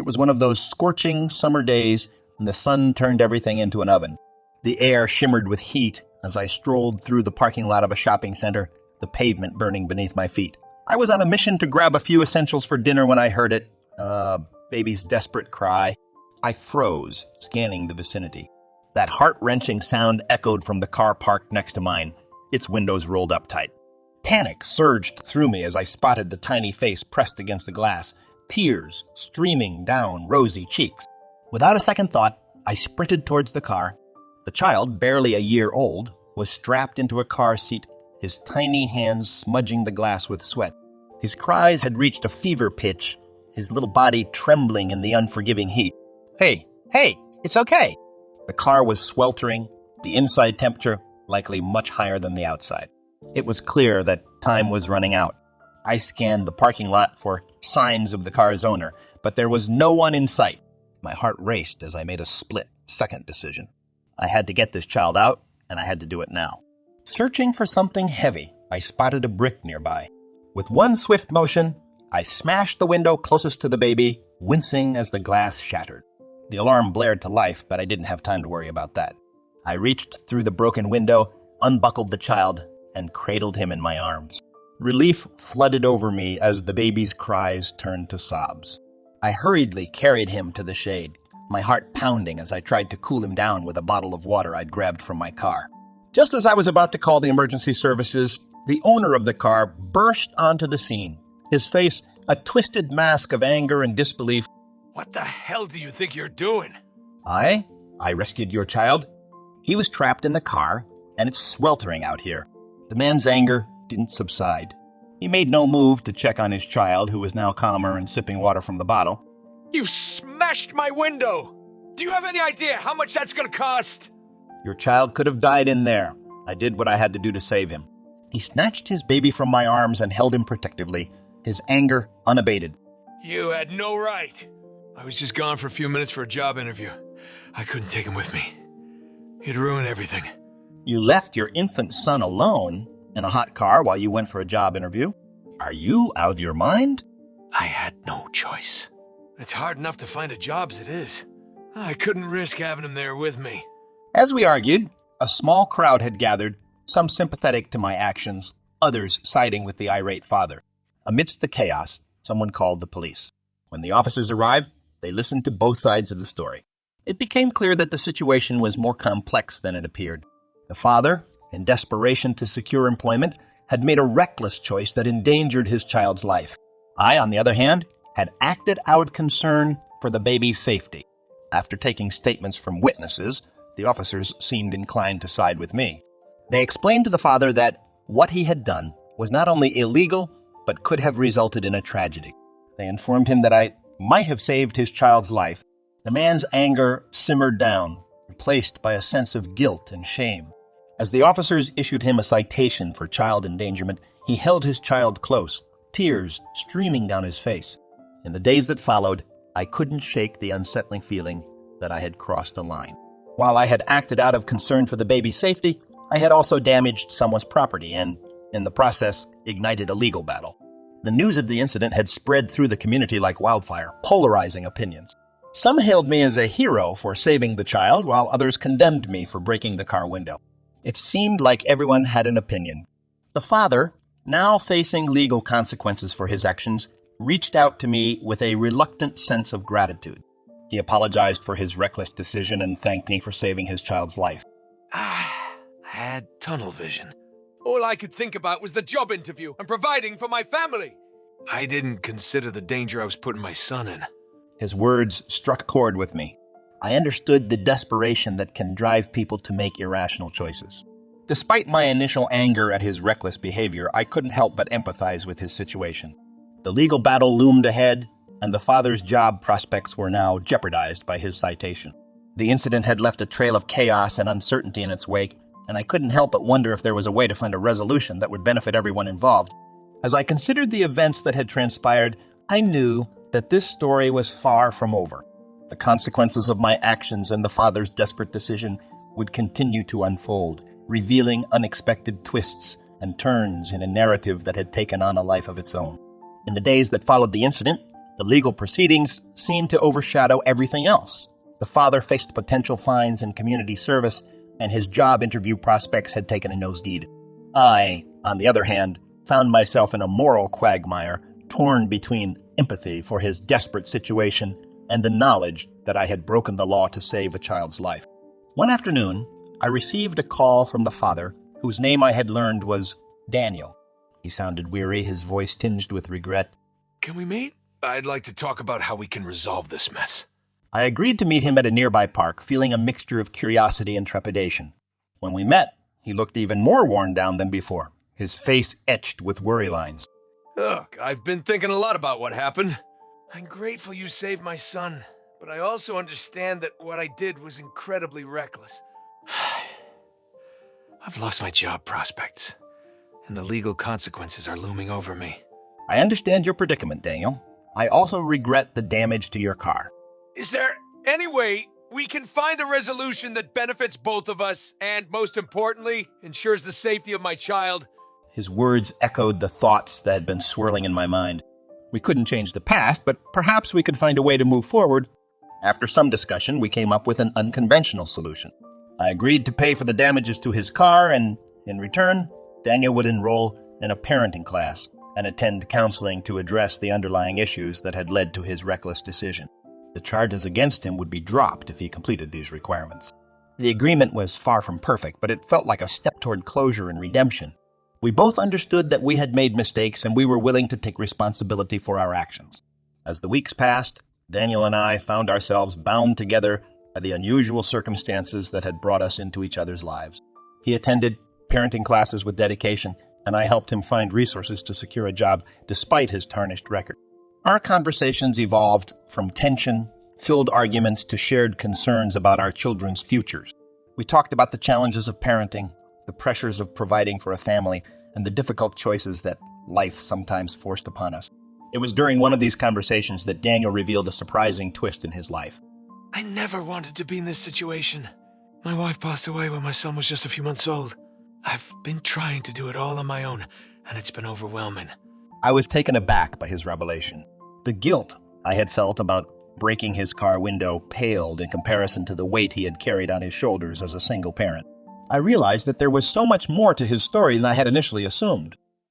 It was one of those scorching summer days when the sun turned everything into an oven. The air shimmered with heat as I strolled through the parking lot of a shopping center, the pavement burning beneath my feet. I was on a mission to grab a few essentials for dinner when I heard it. Baby's desperate cry. I froze, scanning the vicinity. That heart-wrenching sound echoed from the car parked next to mine, its windows rolled up tight. Panic surged through me as I spotted the tiny face pressed against the glass, tears streaming down rosy cheeks. Without a second thought, I sprinted towards the car. The child, barely a year old, was strapped into a car seat, his tiny hands smudging the glass with sweat. His cries had reached a fever pitch, his little body trembling in the unforgiving heat. Hey, it's okay. The car was sweltering, the inside temperature likely much higher than the outside. It was clear that time was running out. I scanned the parking lot for signs of the car's owner, but there was no one in sight. My heart raced as I made a split-second decision. I had to get this child out, and I had to do it now. Searching for something heavy, I spotted a brick nearby. With one swift motion, I smashed the window closest to the baby, wincing as the glass shattered. The alarm blared to life, but I didn't have time to worry about that. I reached through the broken window, unbuckled the child, and cradled him in my arms. Relief flooded over me as the baby's cries turned to sobs. I hurriedly carried him to the shade, my heart pounding as I tried to cool him down with a bottle of water I'd grabbed from my car. Just as I was about to call the emergency services, the owner of the car burst onto the scene, his face a twisted mask of anger and disbelief. What the hell do you think you're doing? I rescued your child. He was trapped in the car, and it's sweltering out here. The man's anger didn't subside. He made no move to check on his child, who was now calmer and sipping water from the bottle. You smashed my window! Do you have any idea how much that's gonna cost? Your child could have died in there. I did what I had to do to save him. He snatched his baby from my arms and held him protectively, his anger unabated. You had no right. I was just gone for a few minutes for a job interview. I couldn't take him with me. He'd ruin everything. You left your infant son alone in a hot car while you went for a job interview? Are you out of your mind? I had no choice. It's hard enough to find a job as it is. I couldn't risk having him there with me. As we argued, a small crowd had gathered, some sympathetic to my actions, others siding with the irate father. Amidst the chaos, someone called the police. When the officers arrived, they listened to both sides of the story. It became clear that the situation was more complex than it appeared. The father, in desperation to secure employment, had made a reckless choice that endangered his child's life. I, on the other hand, had acted out of concern for the baby's safety. After taking statements from witnesses, the officers seemed inclined to side with me. They explained to the father that what he had done was not only illegal, but could have resulted in a tragedy. They informed him that I might have saved his child's life. The man's anger simmered down, replaced by a sense of guilt and shame. As the officers issued him a citation for child endangerment, he held his child close, tears streaming down his face. In the days that followed, I couldn't shake the unsettling feeling that I had crossed a line. While I had acted out of concern for the baby's safety, I had also damaged someone's property and, in the process, ignited a legal battle. The news of the incident had spread through the community like wildfire, polarizing opinions. Some hailed me as a hero for saving the child, while others condemned me for breaking the car window. It seemed like everyone had an opinion. The father, now facing legal consequences for his actions, reached out to me with a reluctant sense of gratitude. He apologized for his reckless decision and thanked me for saving his child's life. I had tunnel vision. All I could think about was the job interview and providing for my family. I didn't consider the danger I was putting my son in. His words struck a chord with me. I understood the desperation that can drive people to make irrational choices. Despite my initial anger at his reckless behavior, I couldn't help but empathize with his situation. The legal battle loomed ahead, and the father's job prospects were now jeopardized by his citation. The incident had left a trail of chaos and uncertainty in its wake, and I couldn't help but wonder if there was a way to find a resolution that would benefit everyone involved. As I considered the events that had transpired, I knew that this story was far from over. The consequences of my actions and the father's desperate decision would continue to unfold, revealing unexpected twists and turns in a narrative that had taken on a life of its own. In the days that followed the incident, The legal proceedings seemed to overshadow everything else. The father faced potential fines in community service, and his job interview prospects had taken a nosedive. I, on the other hand, found myself in a moral quagmire, torn between empathy for his desperate situation and the knowledge that I had broken the law to save a child's life. One afternoon, I received a call from the father, whose name I had learned was Daniel. He sounded weary, his voice tinged with regret. Can we meet? I'd like to talk about how we can resolve this mess. I agreed to meet him at a nearby park, feeling a mixture of curiosity and trepidation. When we met, he looked even more worn down than before, his face etched with worry lines. Look, I've been thinking a lot about what happened. I'm grateful you saved my son, but I also understand that what I did was incredibly reckless. I've lost my job prospects, and the legal consequences are looming over me. I understand your predicament, Daniel. I also regret the damage to your car. Is there any way we can find a resolution that benefits both of us and, most importantly, ensures the safety of my child? His words echoed the thoughts that had been swirling in my mind. We couldn't change the past, but perhaps we could find a way to move forward. After some discussion, we came up with an unconventional solution. I agreed to pay for the damages to his car, and in return, Daniel would enroll in a parenting class and attend counseling to address the underlying issues that had led to his reckless decision. The charges against him would be dropped if he completed these requirements. The agreement was far from perfect, but it felt like a step toward closure and redemption. We both understood that we had made mistakes, and we were willing to take responsibility for our actions. As the weeks passed, Daniel and I found ourselves bound together by the unusual circumstances that had brought us into each other's lives. He attended parenting classes with dedication, and I helped him find resources to secure a job despite his tarnished record. Our conversations evolved from tension-filled arguments to shared concerns about our children's futures. We talked about the challenges of parenting, the pressures of providing for a family, and the difficult choices that life sometimes forced upon us. It was during one of these conversations that Daniel revealed a surprising twist in his life. I never wanted to be in this situation. My wife passed away when my son was just a few months old. I've been trying to do it all on my own, and it's been overwhelming. I was taken aback by his revelation. The guilt I had felt about breaking his car window paled in comparison to the weight he had carried on his shoulders as a single parent. I realized that there was so much more to his story than I had initially assumed.